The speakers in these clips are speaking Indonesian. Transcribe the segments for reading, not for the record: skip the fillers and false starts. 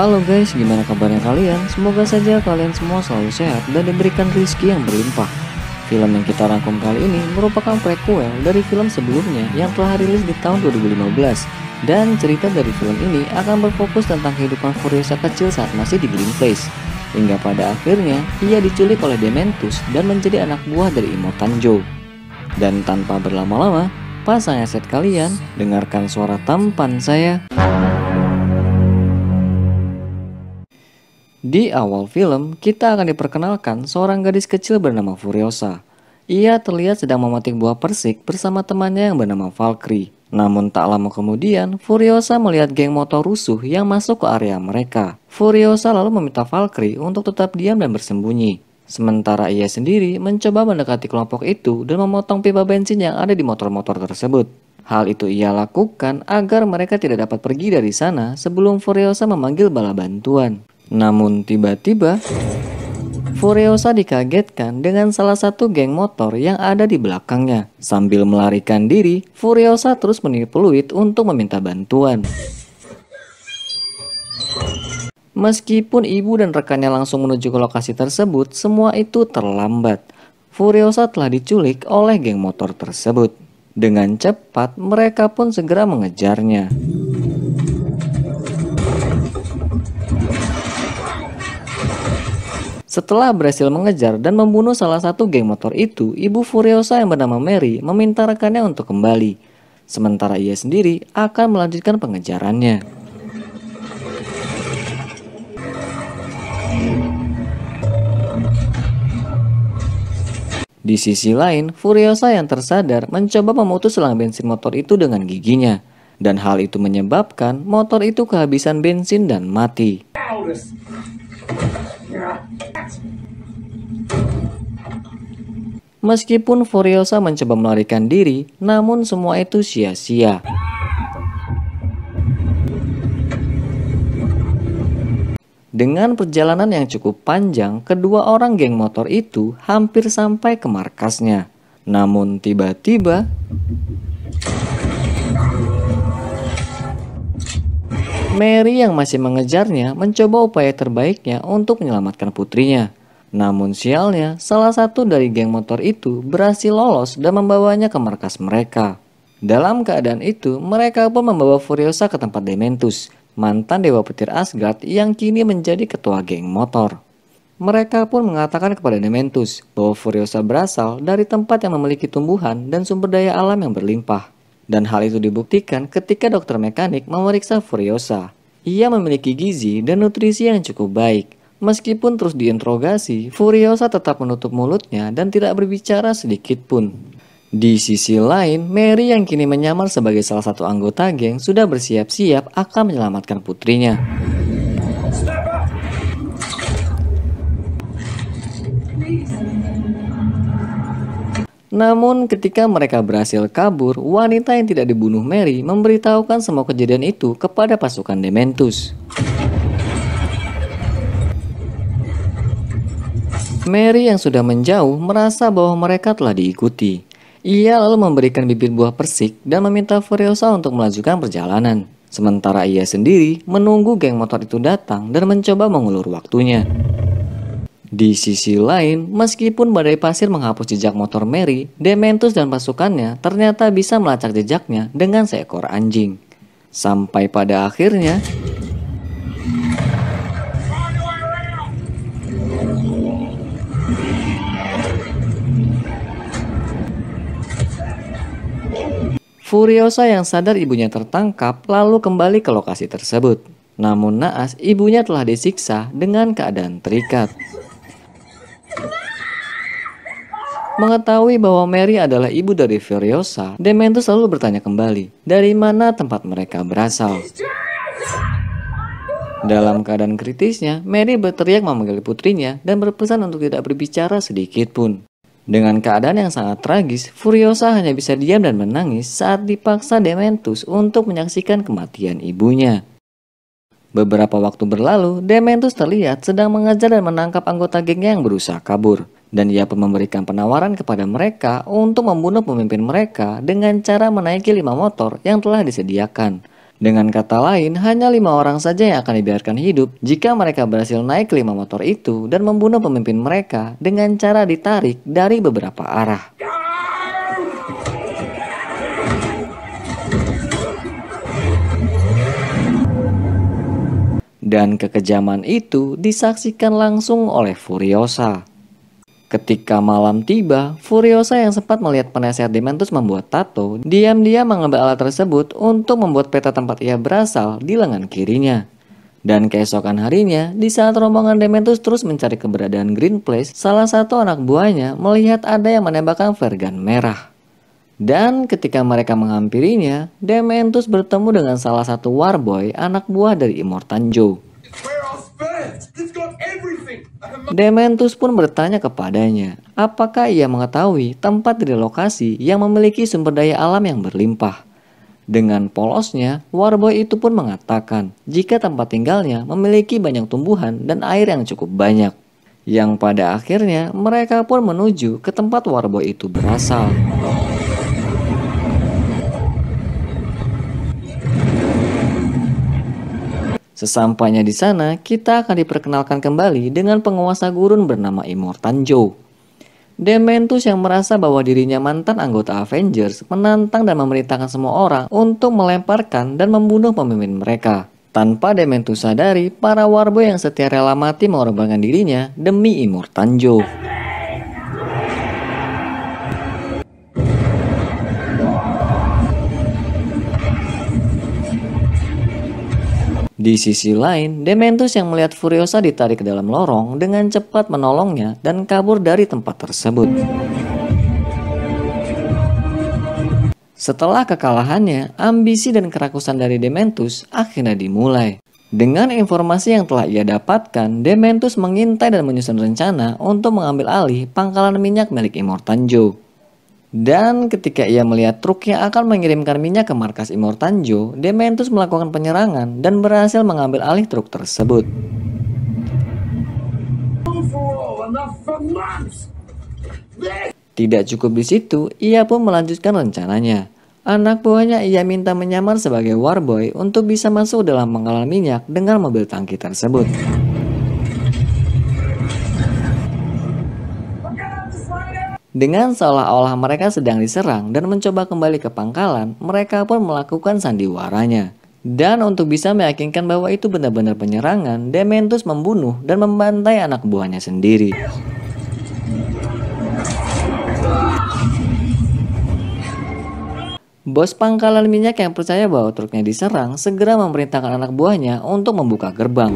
Halo guys, gimana kabarnya kalian? Semoga saja kalian semua selalu sehat dan diberikan rezeki yang berlimpah. Film yang kita rangkum kali ini merupakan prequel dari film sebelumnya yang telah rilis di tahun 2015. Dan cerita dari film ini akan berfokus tentang kehidupan Furiosa kecil saat masih di Green Place. Hingga pada akhirnya, ia diculik oleh Dementus dan menjadi anak buah dari Immortan Joe. Dan tanpa berlama-lama, pasang headset kalian, dengarkan suara tampan saya. Di awal film, kita akan diperkenalkan seorang gadis kecil bernama Furiosa. Ia terlihat sedang memetik buah persik bersama temannya yang bernama Valkyrie. Namun tak lama kemudian, Furiosa melihat geng motor rusuh yang masuk ke area mereka. Furiosa lalu meminta Valkyrie untuk tetap diam dan bersembunyi. Sementara ia sendiri mencoba mendekati kelompok itu dan memotong pipa bensin yang ada di motor-motor tersebut. Hal itu ia lakukan agar mereka tidak dapat pergi dari sana sebelum Furiosa memanggil bala bantuan. Namun tiba-tiba, Furiosa dikagetkan dengan salah satu geng motor yang ada di belakangnya. Sambil melarikan diri, Furiosa terus meniup peluit untuk meminta bantuan. Meskipun ibu dan rekannya langsung menuju ke lokasi tersebut, semua itu terlambat. Furiosa telah diculik oleh geng motor tersebut. Dengan cepat, mereka pun segera mengejarnya. Setelah berhasil mengejar dan membunuh salah satu geng motor itu, ibu Furiosa yang bernama Mary meminta rekannya untuk kembali. Sementara ia sendiri akan melanjutkan pengejarannya. Di sisi lain, Furiosa yang tersadar mencoba memutus selang bensin motor itu dengan giginya. Dan hal itu menyebabkan motor itu kehabisan bensin dan mati. Meskipun Furiosa mencoba melarikan diri, namun semua itu sia-sia. Dengan perjalanan yang cukup panjang, kedua orang geng motor itu hampir sampai ke markasnya. Namun tiba-tiba, Mary yang masih mengejarnya mencoba upaya terbaiknya untuk menyelamatkan putrinya. Namun sialnya, salah satu dari geng motor itu berhasil lolos dan membawanya ke markas mereka. Dalam keadaan itu, mereka pun membawa Furiosa ke tempat Dementus, mantan dewa petir Asgard yang kini menjadi ketua geng motor. Mereka pun mengatakan kepada Dementus bahwa Furiosa berasal dari tempat yang memiliki tumbuhan dan sumber daya alam yang berlimpah. Dan hal itu dibuktikan ketika dokter mekanik memeriksa Furiosa. Ia memiliki gizi dan nutrisi yang cukup baik. Meskipun terus diinterogasi, Furiosa tetap menutup mulutnya dan tidak berbicara sedikit pun. Di sisi lain, Mary yang kini menyamar sebagai salah satu anggota geng sudah bersiap-siap akan menyelamatkan putrinya. Namun ketika mereka berhasil kabur, wanita yang tidak dibunuh Mary memberitahukan semua kejadian itu kepada pasukan Dementus. Mary yang sudah menjauh merasa bahwa mereka telah diikuti. Ia lalu memberikan bibir buah persik dan meminta Furiosa untuk melanjutkan perjalanan. Sementara ia sendiri menunggu geng motor itu datang dan mencoba mengulur waktunya. Di sisi lain, meskipun badai pasir menghapus jejak motor Mary, Dementus dan pasukannya ternyata bisa melacak jejaknya dengan seekor anjing. Sampai pada akhirnya, Furiosa yang sadar ibunya tertangkap lalu kembali ke lokasi tersebut. Namun naas, ibunya telah disiksa dengan keadaan terikat. Mengetahui bahwa Mary adalah ibu dari Furiosa, Dementus lalu bertanya kembali, dari mana tempat mereka berasal. Dalam keadaan kritisnya, Mary berteriak memanggil putrinya dan berpesan untuk tidak berbicara sedikit pun. Dengan keadaan yang sangat tragis, Furiosa hanya bisa diam dan menangis saat dipaksa Dementus untuk menyaksikan kematian ibunya. Beberapa waktu berlalu, Dementus terlihat sedang mengejar dan menangkap anggota gengnya yang berusaha kabur. Dan ia pun memberikan penawaran kepada mereka untuk membunuh pemimpin mereka dengan cara menaiki 5 motor yang telah disediakan. Dengan kata lain, hanya 5 orang saja yang akan dibiarkan hidup jika mereka berhasil naik ke 5 motor itu dan membunuh pemimpin mereka dengan cara ditarik dari beberapa arah. Dan kekejaman itu disaksikan langsung oleh Furiosa. Ketika malam tiba, Furiosa yang sempat melihat penasehat Dementus membuat tato, diam-diam mengambil alat tersebut untuk membuat peta tempat ia berasal di lengan kirinya. Dan keesokan harinya, di saat rombongan Dementus terus mencari keberadaan Green Place, salah satu anak buahnya melihat ada yang menembakkan flare gun merah. Dan ketika mereka menghampirinya, Dementus bertemu dengan salah satu Warboy, anak buah dari Immortan Joe. Dementus pun bertanya kepadanya, apakah ia mengetahui tempat di lokasi yang memiliki sumber daya alam yang berlimpah. Dengan polosnya, Warboy itu pun mengatakan jika tempat tinggalnya memiliki banyak tumbuhan dan air yang cukup banyak. Yang pada akhirnya mereka pun menuju ke tempat Warboy itu berasal. Sesampainya di sana, kita akan diperkenalkan kembali dengan penguasa gurun bernama Immortan Joe. Dementus yang merasa bahwa dirinya mantan anggota Avengers menantang dan memerintahkan semua orang untuk melemparkan dan membunuh pemimpin mereka. Tanpa Dementus sadari, para Warboy yang setia rela mati mengorbankan dirinya demi Immortan Joe. Di sisi lain, Dementus yang melihat Furiosa ditarik ke dalam lorong dengan cepat menolongnya dan kabur dari tempat tersebut. Setelah kekalahannya, ambisi dan kerakusan dari Dementus akhirnya dimulai. Dengan informasi yang telah ia dapatkan, Dementus mengintai dan menyusun rencana untuk mengambil alih pangkalan minyak milik Immortan Joe. Dan ketika ia melihat truk yang akan mengirimkan minyak ke markas Immortan Joe, Dementus melakukan penyerangan dan berhasil mengambil alih truk tersebut. Tidak cukup di situ, ia pun melanjutkan rencananya. Anak buahnya ia minta menyamar sebagai Warboy untuk bisa masuk dalam pangkalan minyak dengan mobil tangki tersebut. Dengan seolah-olah mereka sedang diserang dan mencoba kembali ke pangkalan, mereka pun melakukan sandiwaranya. Dan untuk bisa meyakinkan bahwa itu benar-benar penyerangan, Dementus membunuh dan membantai anak buahnya sendiri. Bos pangkalan minyak yang percaya bahwa truknya diserang segera memerintahkan anak buahnya untuk membuka gerbang.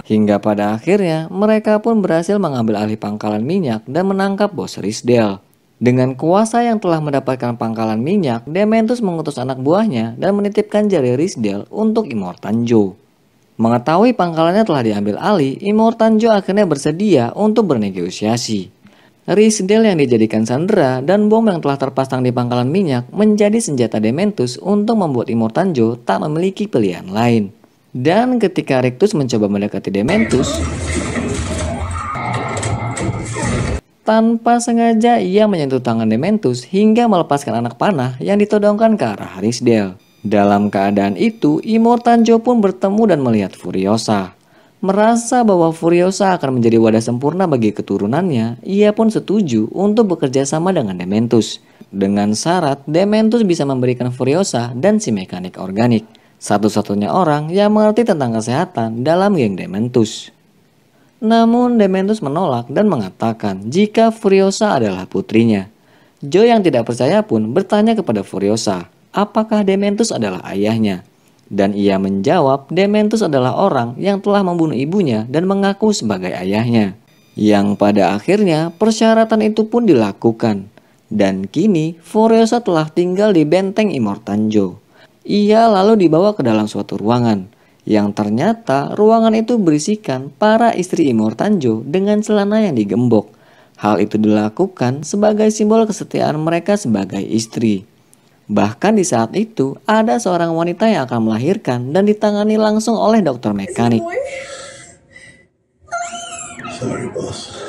Hingga pada akhirnya mereka pun berhasil mengambil alih pangkalan minyak dan menangkap bos Rizdale. Dengan kuasa yang telah mendapatkan pangkalan minyak, Dementus mengutus anak buahnya dan menitipkan jari Rizdale untuk Immortan Joe. Mengetahui pangkalannya telah diambil alih, Immortan Joe akhirnya bersedia untuk bernegosiasi. Rizdale yang dijadikan sandera dan bom yang telah terpasang di pangkalan minyak menjadi senjata Dementus untuk membuat Immortan Joe tak memiliki pilihan lain. Dan ketika Rictus mencoba mendekati Dementus, tanpa sengaja ia menyentuh tangan Dementus hingga melepaskan anak panah yang ditodongkan ke arah Rizdale. Dalam keadaan itu, Immortan Joe pun bertemu dan melihat Furiosa. Merasa bahwa Furiosa akan menjadi wadah sempurna bagi keturunannya, ia pun setuju untuk bekerja sama dengan Dementus. Dengan syarat, Dementus bisa memberikan Furiosa dan si mekanik organik. Satu-satunya orang yang mengerti tentang kesehatan dalam geng Dementus. Namun Dementus menolak dan mengatakan jika Furiosa adalah putrinya. Joe yang tidak percaya pun bertanya kepada Furiosa, apakah Dementus adalah ayahnya? Dan ia menjawab Dementus adalah orang yang telah membunuh ibunya dan mengaku sebagai ayahnya. Yang pada akhirnya persyaratan itu pun dilakukan. Dan kini Furiosa telah tinggal di benteng Immortan Joe. Ia lalu dibawa ke dalam suatu ruangan, yang ternyata ruangan itu berisikan para istri Immortan Joe dengan celana yang digembok. Hal itu dilakukan sebagai simbol kesetiaan mereka sebagai istri. Bahkan di saat itu, ada seorang wanita yang akan melahirkan dan ditangani langsung oleh dokter mekanik. Sorry, boss.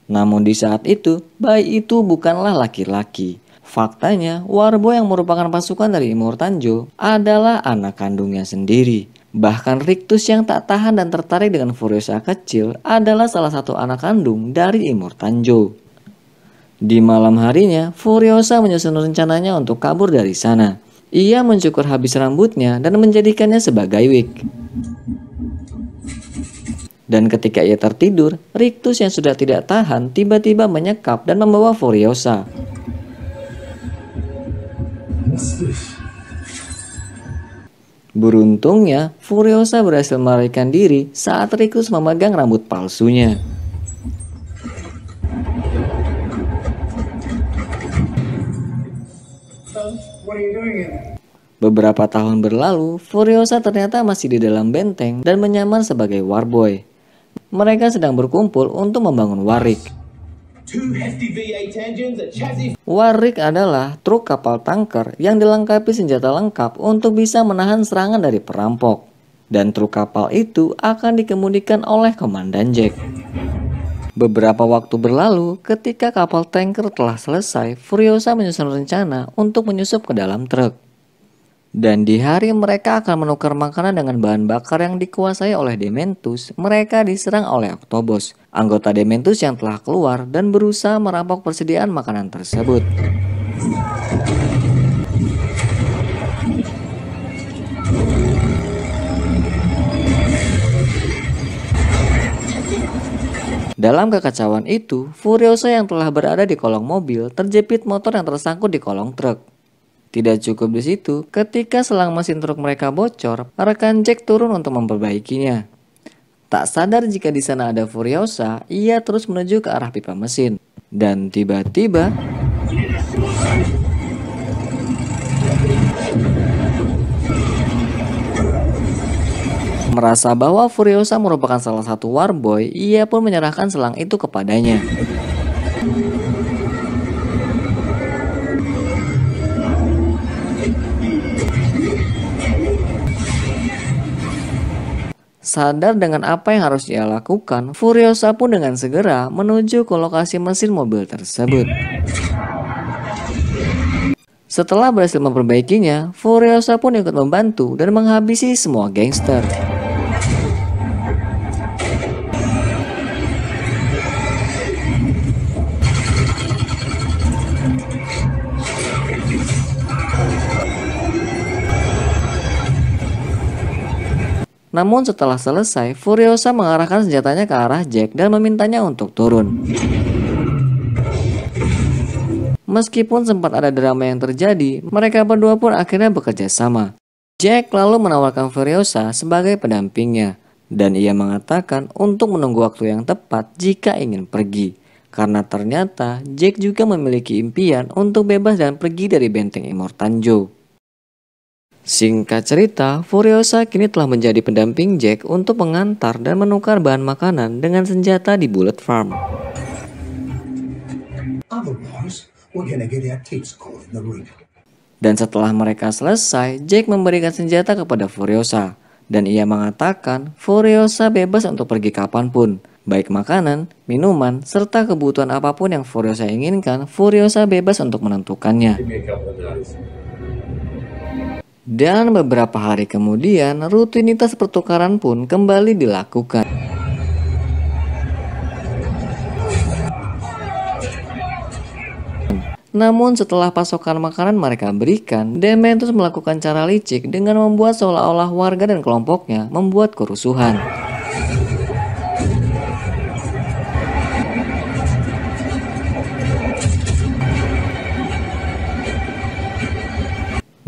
Namun di saat itu, bayi itu bukanlah laki-laki. Faktanya, Warboy yang merupakan pasukan dari Immortanjo adalah anak kandungnya sendiri. Bahkan Rictus yang tak tahan dan tertarik dengan Furiosa kecil adalah salah satu anak kandung dari Immortanjo. Di malam harinya, Furiosa menyusun rencananya untuk kabur dari sana. Ia mencukur habis rambutnya dan menjadikannya sebagai wig. Dan ketika ia tertidur, Rictus yang sudah tidak tahan tiba-tiba menyekap dan membawa Furiosa. Beruntungnya, Furiosa berhasil melarikan diri saat Rictus memegang rambut palsunya. Beberapa tahun berlalu, Furiosa ternyata masih di dalam benteng dan menyamar sebagai Warboy. Mereka sedang berkumpul untuk membangun Warrick. Warrick adalah truk kapal tanker yang dilengkapi senjata lengkap untuk bisa menahan serangan dari perampok. Dan truk kapal itu akan dikemudikan oleh Komandan Jack. Beberapa waktu berlalu, ketika kapal tanker telah selesai, Furiosa menyusun rencana untuk menyusup ke dalam truk. Dan di hari mereka akan menukar makanan dengan bahan bakar yang dikuasai oleh Dementus, mereka diserang oleh Octobos, anggota Dementus yang telah keluar dan berusaha merampok persediaan makanan tersebut. Dalam kekacauan itu, Furiosa yang telah berada di kolong mobil terjepit motor yang tersangkut di kolong truk. Tidak cukup di situ, ketika selang mesin truk mereka bocor, rekan Jack turun untuk memperbaikinya. Tak sadar jika di sana ada Furiosa, ia terus menuju ke arah pipa mesin. Dan tiba-tiba, merasa bahwa Furiosa merupakan salah satu Warboy, ia pun menyerahkan selang itu kepadanya. Sadar dengan apa yang harus ia lakukan, Furiosa pun dengan segera menuju ke lokasi mesin mobil tersebut. Setelah berhasil memperbaikinya, Furiosa pun ikut membantu dan menghabisi semua gangster. Namun setelah selesai, Furiosa mengarahkan senjatanya ke arah Jack dan memintanya untuk turun. Meskipun sempat ada drama yang terjadi, mereka berdua pun akhirnya bekerja sama. Jack lalu menawarkan Furiosa sebagai pendampingnya, dan ia mengatakan untuk menunggu waktu yang tepat jika ingin pergi. Karena ternyata Jack juga memiliki impian untuk bebas dan pergi dari benteng Immortanjo. Singkat cerita, Furiosa kini telah menjadi pendamping Jack untuk mengantar dan menukar bahan makanan dengan senjata di Bullet Farm. Dan setelah mereka selesai, Jack memberikan senjata kepada Furiosa. Dan ia mengatakan Furiosa bebas untuk pergi kapanpun. Baik makanan, minuman, serta kebutuhan apapun yang Furiosa inginkan, Furiosa bebas untuk menentukannya. Dan beberapa hari kemudian, rutinitas pertukaran pun kembali dilakukan. Namun setelah pasokan makanan mereka berikan, Dementus melakukan cara licik dengan membuat seolah-olah warga dan kelompoknya membuat kerusuhan.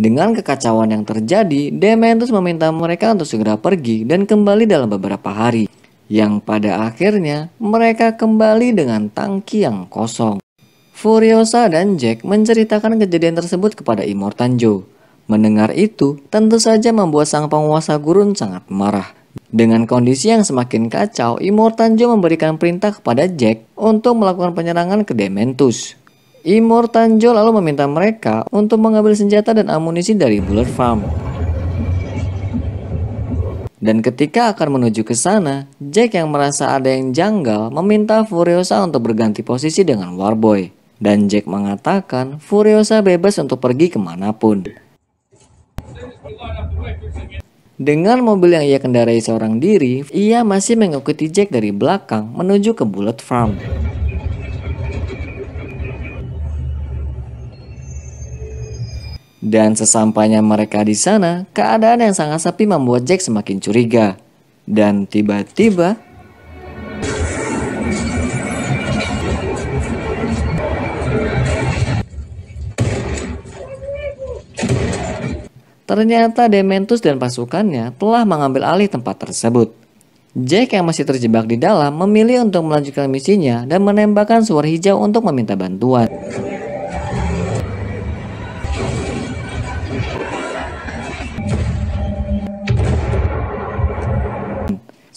Dengan kekacauan yang terjadi, Dementus meminta mereka untuk segera pergi dan kembali dalam beberapa hari. Yang pada akhirnya, mereka kembali dengan tangki yang kosong. Furiosa dan Jack menceritakan kejadian tersebut kepada Immortanjo. Mendengar itu, tentu saja membuat sang penguasa gurun sangat marah. Dengan kondisi yang semakin kacau, Immortanjo memberikan perintah kepada Jack untuk melakukan penyerangan ke Dementus. Immortanjo lalu meminta mereka untuk mengambil senjata dan amunisi dari Bullet Farm. Dan ketika akan menuju ke sana, Jack yang merasa ada yang janggal meminta Furiosa untuk berganti posisi dengan Warboy. Dan Jack mengatakan Furiosa bebas untuk pergi kemanapun. Dengan mobil yang ia kendarai seorang diri, ia masih mengikuti Jack dari belakang menuju ke Bullet Farm. Dan sesampainya mereka di sana, keadaan yang sangat sepi membuat Jack semakin curiga. Dan tiba-tiba, ternyata Dementus dan pasukannya telah mengambil alih tempat tersebut. Jack yang masih terjebak di dalam memilih untuk melanjutkan misinya dan menembakkan suar hijau untuk meminta bantuan.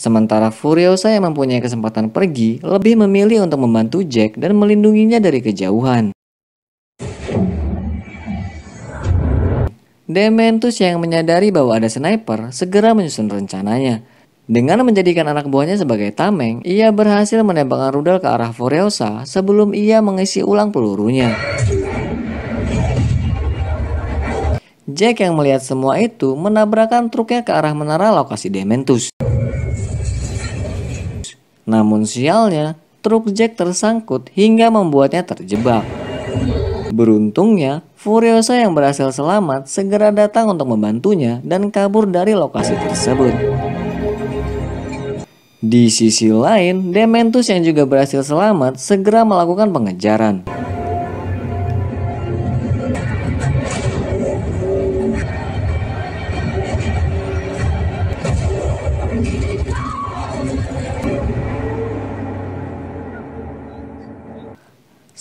Sementara Furiosa yang mempunyai kesempatan pergi lebih memilih untuk membantu Jack dan melindunginya dari kejauhan. Dementus yang menyadari bahwa ada sniper segera menyusun rencananya. Dengan menjadikan anak buahnya sebagai tameng, ia berhasil menembakkan rudal ke arah Furiosa sebelum ia mengisi ulang pelurunya. Jack yang melihat semua itu menabrakkan truknya ke arah menara lokasi Dementus. Namun sialnya, truk Jack tersangkut hingga membuatnya terjebak. Beruntungnya, Furiosa yang berhasil selamat segera datang untuk membantunya dan kabur dari lokasi tersebut. Di sisi lain, Dementus yang juga berhasil selamat segera melakukan pengejaran.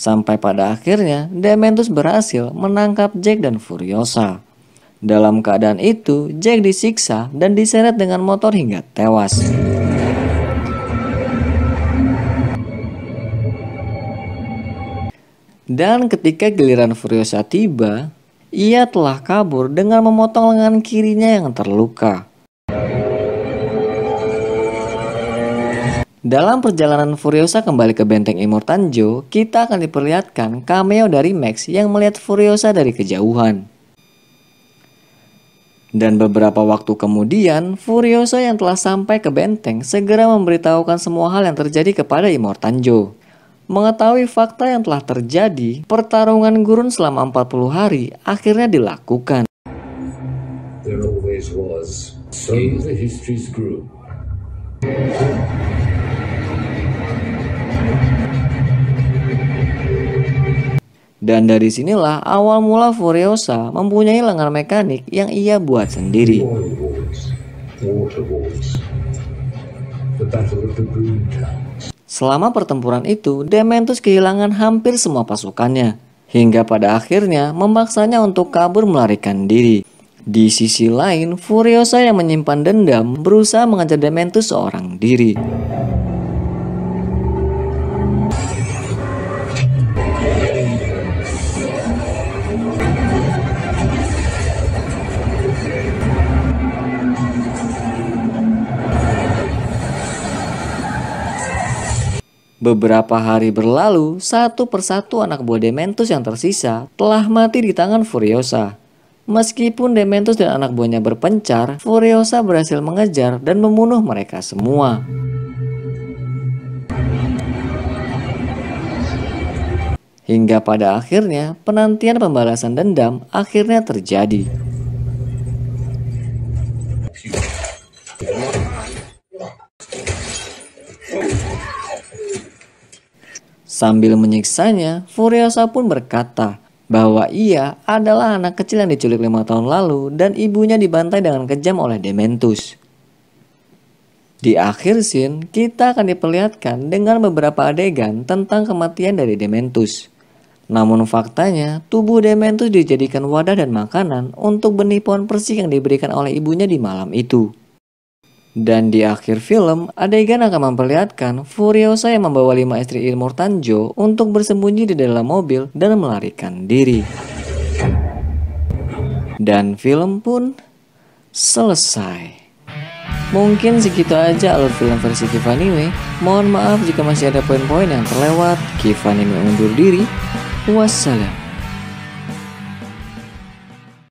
Sampai pada akhirnya, Dementus berhasil menangkap Jack dan Furiosa. Dalam keadaan itu, Jack disiksa dan diseret dengan motor hingga tewas. Dan ketika giliran Furiosa tiba, ia telah kabur dengan memotong lengan kirinya yang terluka. Dalam perjalanan Furiosa kembali ke benteng Immortanjo, kita akan diperlihatkan cameo dari Max yang melihat Furiosa dari kejauhan. Dan beberapa waktu kemudian, Furiosa yang telah sampai ke benteng segera memberitahukan semua hal yang terjadi kepada Immortanjo. Mengetahui fakta yang telah terjadi, pertarungan gurun selama 40 hari akhirnya dilakukan. There always was. So the histories grew. Dan dari sinilah awal mula Furiosa mempunyai lengan mekanik yang ia buat sendiri. Selama pertempuran itu, Dementus kehilangan hampir semua pasukannya, hingga pada akhirnya memaksanya untuk kabur melarikan diri. Di sisi lain, Furiosa yang menyimpan dendam berusaha mengejar Dementus seorang diri. Beberapa hari berlalu, satu persatu anak buah Dementus yang tersisa telah mati di tangan Furiosa. Meskipun Dementus dan anak buahnya berpencar, Furiosa berhasil mengejar dan membunuh mereka semua. Hingga pada akhirnya, penantian pembalasan dendam akhirnya terjadi. Sambil menyiksanya, Furiosa pun berkata bahwa ia adalah anak kecil yang diculik 5 tahun lalu dan ibunya dibantai dengan kejam oleh Dementus. Di akhir scene, kita akan diperlihatkan dengan beberapa adegan tentang kematian dari Dementus. Namun faktanya, tubuh Dementus dijadikan wadah dan makanan untuk benih pohon persik yang diberikan oleh ibunya di malam itu. Dan di akhir film, adegan akan memperlihatkan Furiosa yang membawa 5 istri Immortanjo untuk bersembunyi di dalam mobil dan melarikan diri. Dan film pun selesai. Mungkin segitu aja alur film versi Kivanime. Mohon maaf jika masih ada poin-poin yang terlewat. Kivanime undur diri. Wassalam.